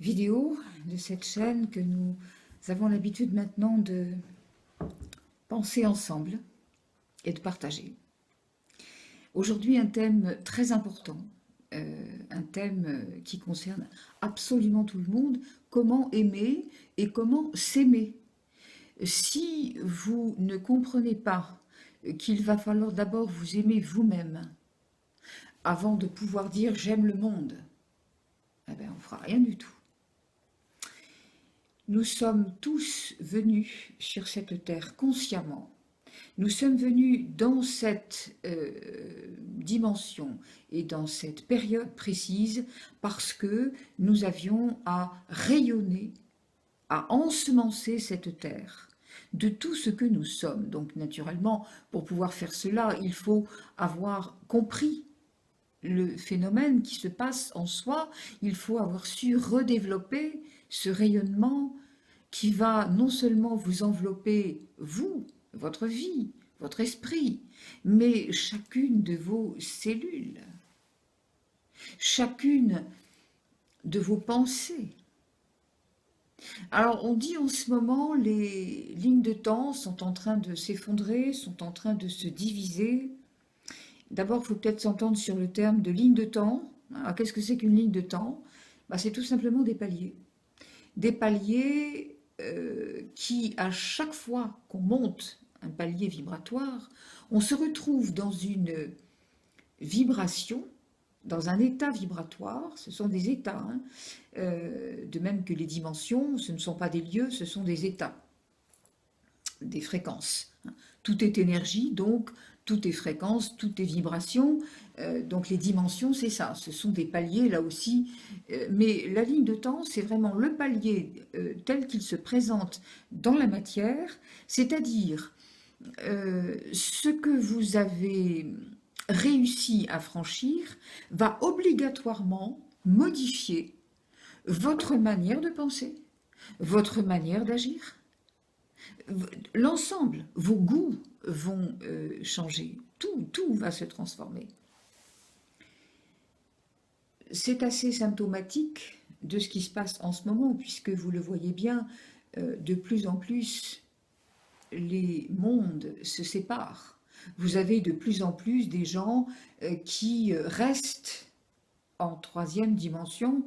vidéo de cette chaîne que nous avons l'habitude maintenant de penser ensemble et de partager. Aujourd'hui, un thème très important, un thème qui concerne absolument tout le monde, comment aimer et comment s'aimer. Si vous ne comprenez pas qu'il va falloir d'abord vous aimer vous-même avant de pouvoir dire j'aime le monde, eh bien, on ne fera rien du tout. Nous sommes tous venus sur cette terre consciemment. Nous sommes venus dans cette dimension et dans cette période précise parce que nous avions à rayonner, à ensemencer cette terre de tout ce que nous sommes. Donc naturellement, pour pouvoir faire cela, il faut avoir compris le phénomène qui se passe en soi, il faut avoir su redévelopper ce rayonnement qui va non seulement vous envelopper, vous, votre vie, votre esprit, mais chacune de vos cellules, chacune de vos pensées. Alors on dit en ce moment, les lignes de temps sont en train de s'effondrer, sont en train de se diviser. D'abord, il faut peut-être s'entendre sur le terme de ligne de temps. Alors, qu'est-ce que c'est qu'une ligne de temps? C'est tout simplement des paliers. Des paliers qui, à chaque fois qu'on monte un palier vibratoire, on se retrouve dans une vibration, dans un état vibratoire. Ce sont des états, hein, de même que les dimensions, ce ne sont pas des lieux, ce sont des états, des fréquences. Tout est énergie, donc tout est fréquence, tout est vibration, donc les dimensions c'est ça, ce sont des paliers là aussi, mais la ligne de temps c'est vraiment le palier tel qu'il se présente dans la matière, c'est-à-dire ce que vous avez réussi à franchir va obligatoirement modifier votre manière de penser, votre manière d'agir. L'ensemble, vos goûts vont changer, tout va se transformer. C'est assez symptomatique de ce qui se passe en ce moment, puisque vous le voyez bien, de plus en plus, les mondes se séparent. Vous avez de plus en plus des gens qui restent en troisième dimension.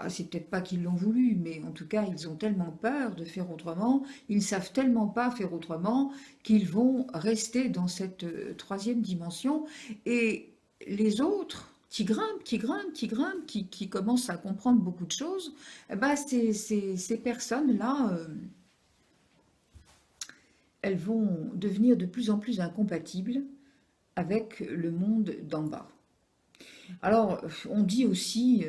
C'est peut-être pas qu'ils l'ont voulu, mais en tout cas, ils ont tellement peur de faire autrement, ils ne savent tellement pas faire autrement qu'ils vont rester dans cette troisième dimension. Et les autres, qui grimpent, qui commencent à comprendre beaucoup de choses, ces personnes-là, elles vont devenir de plus en plus incompatibles avec le monde d'en bas. Alors, on dit aussi,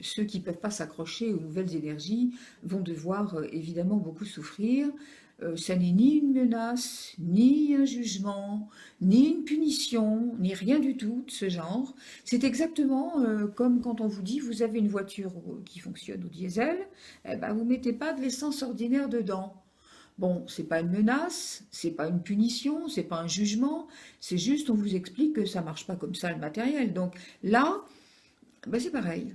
ceux qui ne peuvent pas s'accrocher aux nouvelles énergies vont devoir évidemment beaucoup souffrir. Ça n'est ni une menace, ni un jugement, ni une punition, ni rien du tout de ce genre. C'est exactement comme quand on vous dit, vous avez une voiture qui fonctionne au diesel, vous ne mettez pas de l'essence ordinaire dedans. Bon, c'est pas une menace, c'est pas une punition, c'est pas un jugement, c'est juste on vous explique que ça marche pas comme ça le matériel. Donc là, c'est pareil.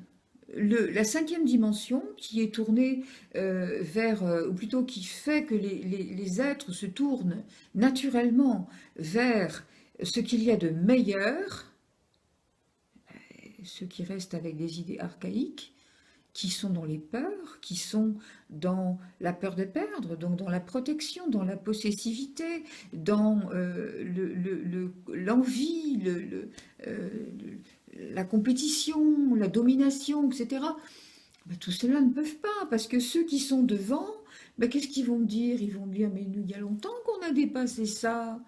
La cinquième dimension qui est tournée vers, ou plutôt qui fait que les êtres se tournent naturellement vers ce qu'il y a de meilleur, ceux qui restent avec des idées archaïques, qui sont dans les peurs, qui sont dans la peur de perdre, donc dans la protection, dans la possessivité, dans l'envie, la compétition, la domination, etc. Tout cela ne peuvent pas, parce que ceux qui sont devant, qu'est-ce qu'ils vont me dire? Ils vont me dire, mais nous, il y a longtemps qu'on a dépassé ça.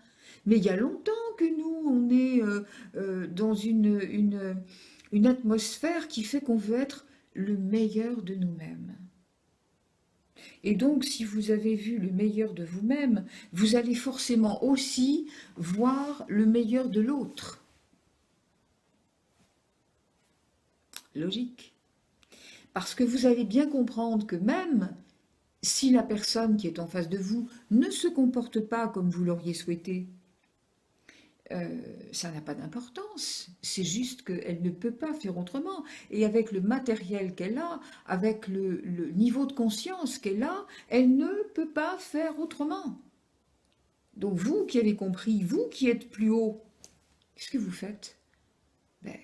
Mais il y a longtemps que nous, on est dans une atmosphère qui fait qu'on veut être le meilleur de nous-mêmes. Et donc, si vous avez vu le meilleur de vous-même, vous allez forcément aussi voir le meilleur de l'autre. Logique. Parce que vous allez bien comprendre que même si la personne qui est en face de vous ne se comporte pas comme vous l'auriez souhaité, ça n'a pas d'importance. C'est juste qu'elle ne peut pas faire autrement. Et avec le matériel qu'elle a, avec le niveau de conscience qu'elle a, elle ne peut pas faire autrement. Donc vous qui avez compris, vous qui êtes plus haut, qu'est-ce que vous faites? Ben,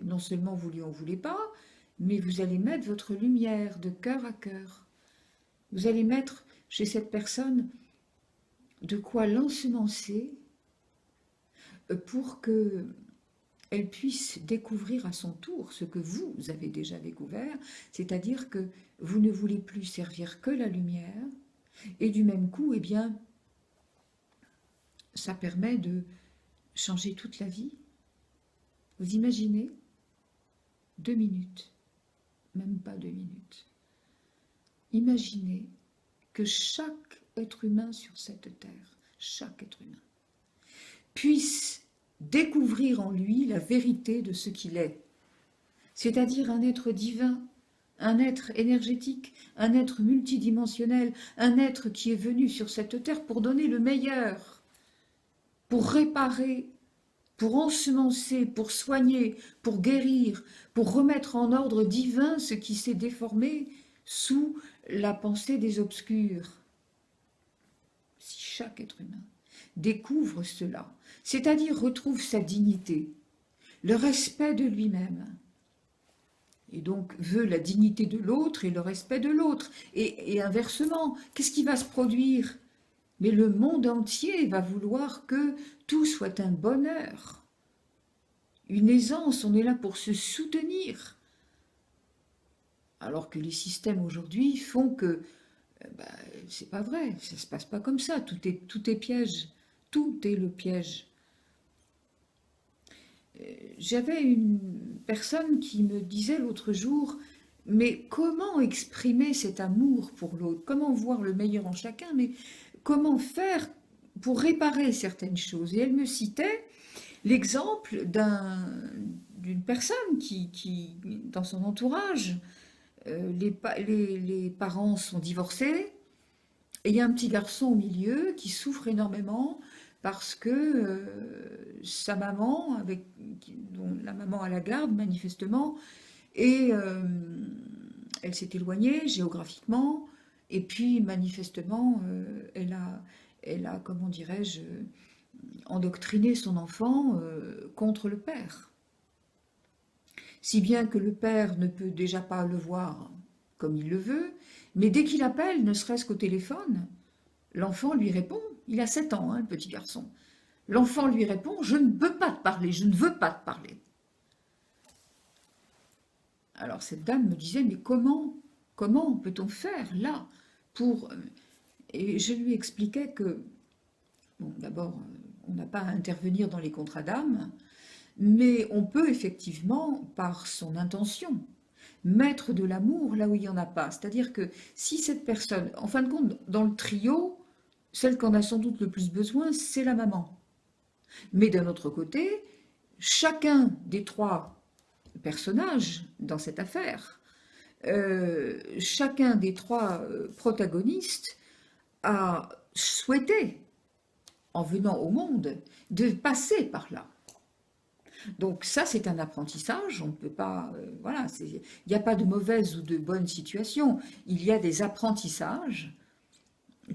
non seulement vous lui en voulez pas, mais vous allez mettre votre lumière de cœur à cœur. Vous allez mettre chez cette personne de quoi l'ensemencer pour qu'elle puisse découvrir à son tour ce que vous avez déjà découvert, c'est-à-dire que vous ne voulez plus servir que la lumière, et du même coup, eh bien, ça permet de changer toute la vie. Vous imaginez 2 minutes, même pas 2 minutes. Imaginez que chaque être humain sur cette terre, chaque être humain, puisse découvrir en lui la vérité de ce qu'il est, c'est-à-dire un être divin, un être énergétique, un être multidimensionnel, un être qui est venu sur cette terre pour donner le meilleur, pour réparer, pour ensemencer, pour soigner, pour guérir, pour remettre en ordre divin ce qui s'est déformé sous la pensée des obscurs. Si chaque être humain découvre cela, c'est-à-dire retrouve sa dignité, le respect de lui-même, et donc veut la dignité de l'autre et le respect de l'autre, et inversement, qu'est-ce qui va se produire? Mais le monde entier va vouloir que tout soit un bonheur, une aisance, on est là pour se soutenir. Alors que les systèmes aujourd'hui font que, c'est pas vrai, ça se passe pas comme ça, tout est piège, tout est le piège. J'avais une personne qui me disait l'autre jour, mais comment exprimer cet amour pour l'autre? Comment voir le meilleur en chacun? Mais comment faire pour réparer certaines choses? Et elle me citait l'exemple d'une personne qui, dans son entourage, les parents sont divorcés, et il y a un petit garçon au milieu qui souffre énormément parce que sa maman, dont la maman a la garde manifestement, et elle s'est éloignée géographiquement, et puis manifestement, elle a, comment dirais-je, endoctriné son enfant contre le père. Si bien que le père ne peut déjà pas le voir comme il le veut, mais dès qu'il appelle, ne serait-ce qu'au téléphone, l'enfant lui répond, il a 7 ans, hein, le petit garçon, l'enfant lui répond, je ne peux pas te parler, je ne veux pas te parler. Alors cette dame me disait, mais comment peut-on faire là pour... Et je lui expliquais que, bon, d'abord, on n'a pas à intervenir dans les contrats d'âme, mais on peut effectivement, par son intention, mettre de l'amour là où il n'y en a pas. C'est-à-dire que si cette personne, en fin de compte, dans le trio, celle qu'on a sans doute le plus besoin, c'est la maman. Mais d'un autre côté, chacun des 3 personnages dans cette affaire, chacun des 3 protagonistes a souhaité, en venant au monde, de passer par là. Donc ça, c'est un apprentissage, on ne peut pas... voilà, il n'y a pas de mauvaise ou de bonne situation, il y a des apprentissages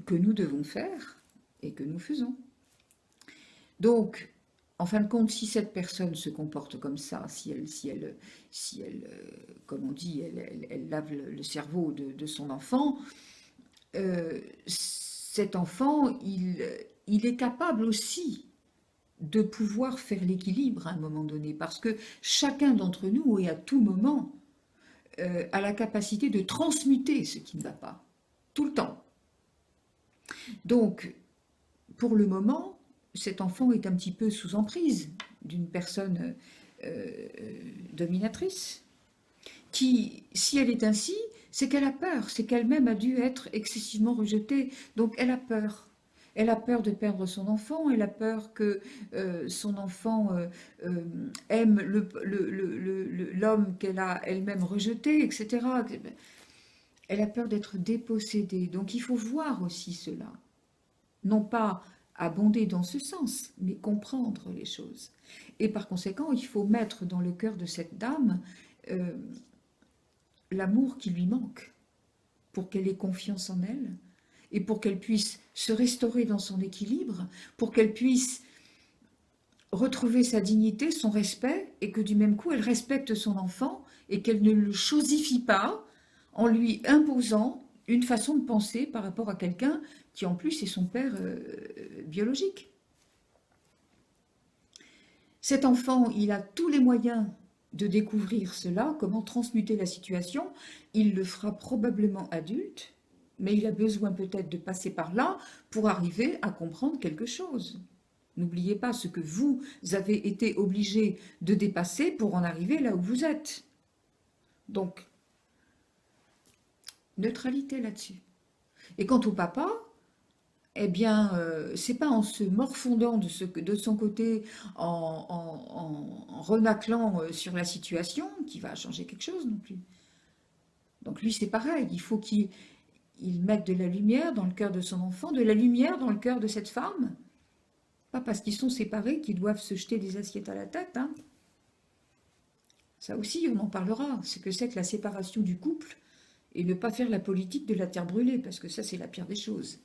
que nous devons faire et que nous faisons. Donc, en fin de compte, si cette personne se comporte comme ça, si elle comme on dit, elle lave le cerveau de son enfant, cet enfant, il est capable aussi de pouvoir faire l'équilibre à un moment donné, parce que chacun d'entre nous, et à tout moment, a la capacité de transmuter ce qui ne va pas, tout le temps. Donc, pour le moment, cet enfant est un petit peu sous emprise d'une personne dominatrice, qui, si elle est ainsi, c'est qu'elle a peur, c'est qu'elle-même a dû être excessivement rejetée, donc elle a peur. Elle a peur de perdre son enfant, elle a peur que son enfant aime l'homme qu'elle a elle-même rejeté, etc. Elle a peur d'être dépossédée. Donc il faut voir aussi cela. Non pas abonder dans ce sens, mais comprendre les choses. Et par conséquent, il faut mettre dans le cœur de cette dame euh, l'amour qui lui manque, pour qu'elle ait confiance en elle, et pour qu'elle puisse se restaurer dans son équilibre, pour qu'elle puisse retrouver sa dignité, son respect, et que du même coup, elle respecte son enfant, et qu'elle ne le chosifie pas en lui imposant une façon de penser par rapport à quelqu'un qui en plus est son père biologique. Cet enfant, il a tous les moyens de découvrir cela, comment transmuter la situation. Il le fera probablement adulte, mais il a besoin peut-être de passer par là pour arriver à comprendre quelque chose. N'oubliez pas ce que vous avez été obligé de dépasser pour en arriver là où vous êtes. Donc, neutralité là-dessus. Et quant au papa, eh bien, c'est pas en se morfondant de son côté, en renaclant sur la situation, qu'il va changer quelque chose non plus. Donc lui, c'est pareil, il faut qu'il mette de la lumière dans le cœur de son enfant, de la lumière dans le cœur de cette femme. Pas parce qu'ils sont séparés qu'ils doivent se jeter des assiettes à la tête. Hein. Ça aussi, on en parlera. Ce que c'est que la séparation du couple et ne pas faire la politique de la terre brûlée, parce que ça, c'est la pire des choses.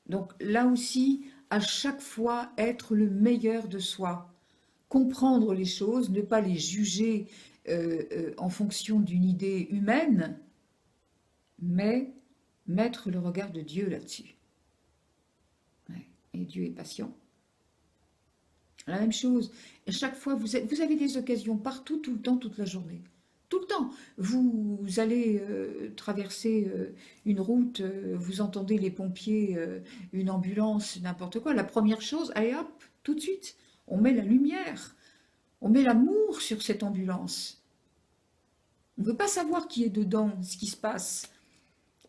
Donc là aussi, à chaque fois, être le meilleur de soi. Comprendre les choses, ne pas les juger en fonction d'une idée humaine, mais mettre le regard de Dieu là-dessus. Ouais. Et Dieu est patient. La même chose, à chaque fois, vous avez des occasions partout, tout le temps, toute la journée. Tout le temps. Vous allez traverser une route, vous entendez les pompiers, une ambulance, n'importe quoi. La première chose, allez hop, tout de suite, on met la lumière, on met l'amour sur cette ambulance. On ne veut pas savoir qui est dedans, ce qui se passe.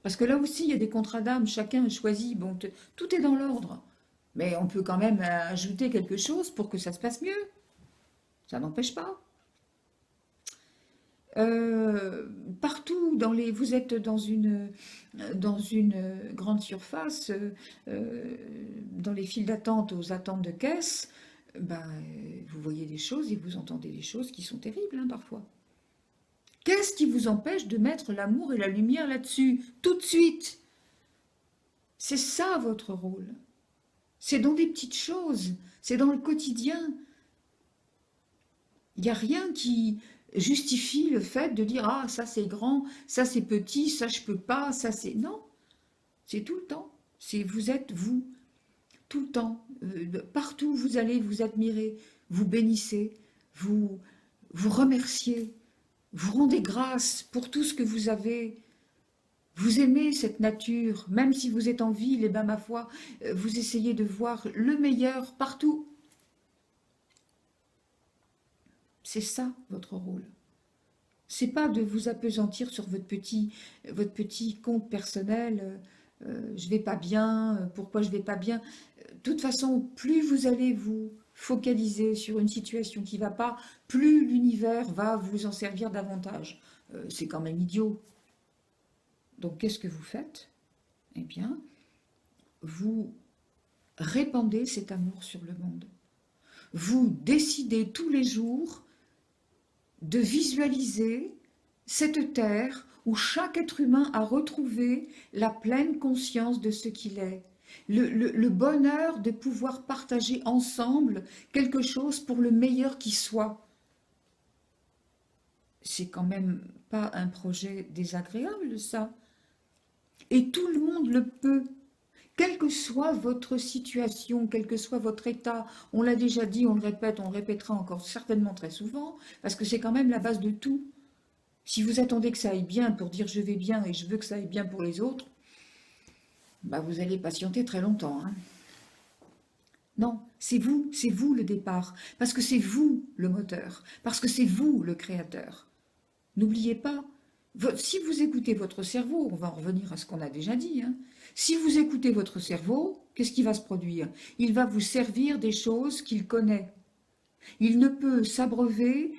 Parce que là aussi, il y a des contrats d'âme, chacun choisit, bon, tout est dans l'ordre. Mais on peut quand même ajouter quelque chose pour que ça se passe mieux. Ça n'empêche pas. Partout, vous êtes dans une grande surface, dans les files d'attente aux attentes de caisse, ben, vous voyez des choses et vous entendez des choses qui sont terribles hein, parfois. Qu'est-ce qui vous empêche de mettre l'amour et la lumière là-dessus, tout de suite? C'est ça votre rôle. C'est dans des petites choses, c'est dans le quotidien. Il n'y a rien qui justifie le fait de dire « Ah, ça c'est grand, ça c'est petit, ça je peux pas, ça c'est... » Non, c'est tout le temps. Vous êtes vous, tout le temps. Partout où vous allez, vous admirez, vous bénissez, vous remerciez, vous rendez grâce pour tout ce que vous avez. Vous aimez cette nature, même si vous êtes en ville, et ben ma foi, vous essayez de voir le meilleur partout. C'est ça votre rôle. C'est pas de vous appesantir sur votre petit compte personnel. Je vais pas bien, pourquoi je vais pas bien. De toute façon, plus vous allez vous focaliser sur une situation qui va pas, plus l'univers va vous en servir davantage. C'est quand même idiot. Donc qu'est-ce que vous faites? Eh bien, vous répandez cet amour sur le monde. Vous décidez tous les jours de visualiser cette terre où chaque être humain a retrouvé la pleine conscience de ce qu'il est. Le bonheur de pouvoir partager ensemble quelque chose pour le meilleur qui soit. C'est quand même pas un projet désagréable, ça. Et tout le monde le peut. Quelle que soit votre situation, quel que soit votre état, on l'a déjà dit, on le répète, on le répétera encore certainement très souvent, parce que c'est quand même la base de tout. Si vous attendez que ça aille bien pour dire je vais bien et je veux que ça aille bien pour les autres, bah vous allez patienter très longtemps. Hein. Non, c'est vous le départ, parce que c'est vous le moteur, parce que c'est vous le créateur. N'oubliez pas, si vous écoutez votre cerveau, on va en revenir à ce qu'on a déjà dit, hein, si vous écoutez votre cerveau, qu'est-ce qui va se produire? Il va vous servir des choses qu'il connaît. Il ne peut s'abreuver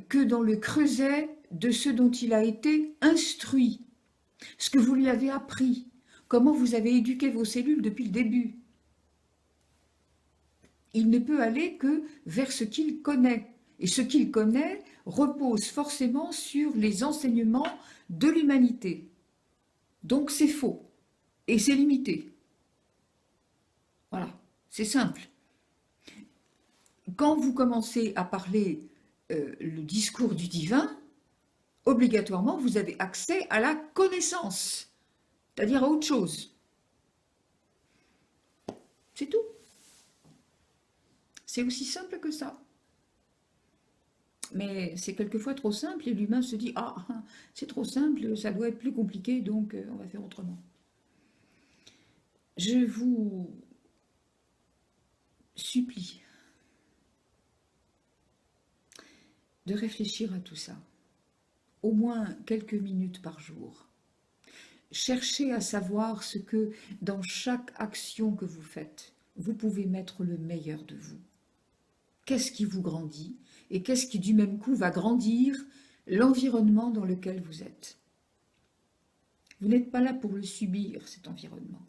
que dans le creuset de ce dont il a été instruit, ce que vous lui avez appris, comment vous avez éduqué vos cellules depuis le début. il ne peut aller que vers ce qu'il connaît. Et ce qu'il connaît repose forcément sur les enseignements de l'humanité. Donc c'est faux et c'est limité. Voilà, c'est simple. Quand vous commencez à parler le discours du divin, obligatoirement vous avez accès à la connaissance, c'est-à-dire à autre chose. C'est tout. C'est aussi simple que ça. Mais c'est quelquefois trop simple et l'humain se dit « Ah, c'est trop simple, ça doit être plus compliqué, donc on va faire autrement. » Je vous supplie de réfléchir à tout ça, au moins quelques minutes par jour. Cherchez à savoir ce que, dans chaque action que vous faites, vous pouvez mettre le meilleur de vous. Qu'est-ce qui vous grandit et qu'est-ce qui, du même coup, va grandir l'environnement dans lequel vous êtes. Vous n'êtes pas là pour le subir, cet environnement.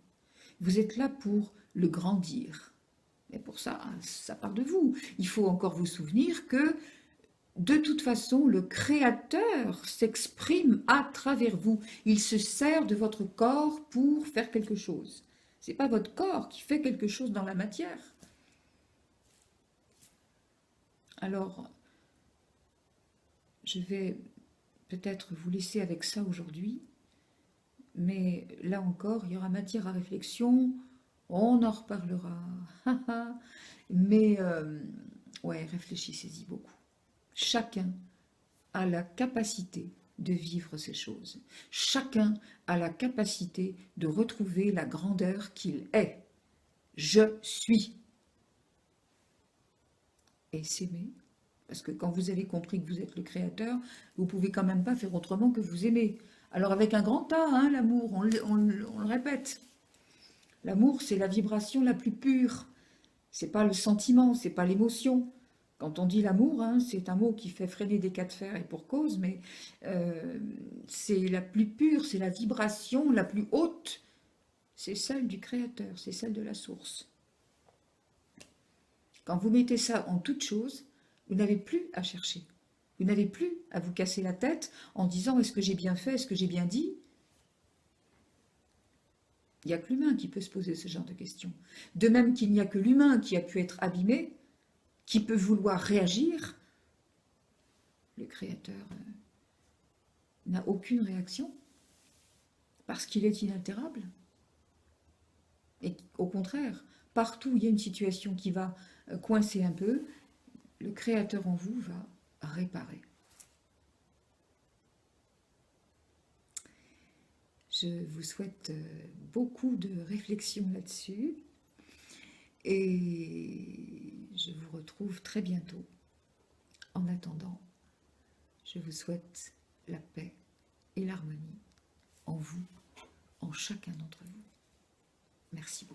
Vous êtes là pour le grandir. Et pour ça, ça part de vous. Il faut encore vous souvenir que, de toute façon, le Créateur s'exprime à travers vous. Il se sert de votre corps pour faire quelque chose. Ce n'est pas votre corps qui fait quelque chose dans la matière. Alors, je vais peut-être vous laisser avec ça aujourd'hui, mais là encore, il y aura matière à réflexion, on en reparlera. Mais, ouais, réfléchissez-y beaucoup. Chacun a la capacité de vivre ces choses. Chacun a la capacité de retrouver la grandeur qu'il est. Je suis. Et s'aimer. Parce que quand vous avez compris que vous êtes le créateur, vous ne pouvez quand même pas faire autrement que vous aimer. Alors avec un grand A, hein, l'amour, on le répète. L'amour, c'est la vibration la plus pure. C'est pas le sentiment, c'est pas l'émotion. Quand on dit l'amour, hein, c'est un mot qui fait freiner des cas de fer et pour cause, mais c'est la plus pure, c'est la vibration la plus haute. C'est celle du créateur, c'est celle de la source. Quand vous mettez ça en toute chose, vous n'avez plus à chercher. Vous n'avez plus à vous casser la tête en disant « est-ce que j'ai bien fait, est-ce que j'ai bien dit ?» Il n'y a que l'humain qui peut se poser ce genre de questions. De même qu'il n'y a que l'humain qui a pu être abîmé, qui peut vouloir réagir, le Créateur n'a aucune réaction parce qu'il est inaltérable. Et au contraire, partout où il y a une situation qui va coincer un peu, le Créateur en vous va réparer. Je vous souhaite beaucoup de réflexion là-dessus et je vous retrouve très bientôt. En attendant, je vous souhaite la paix et l'harmonie en vous, en chacun d'entre vous. Merci beaucoup.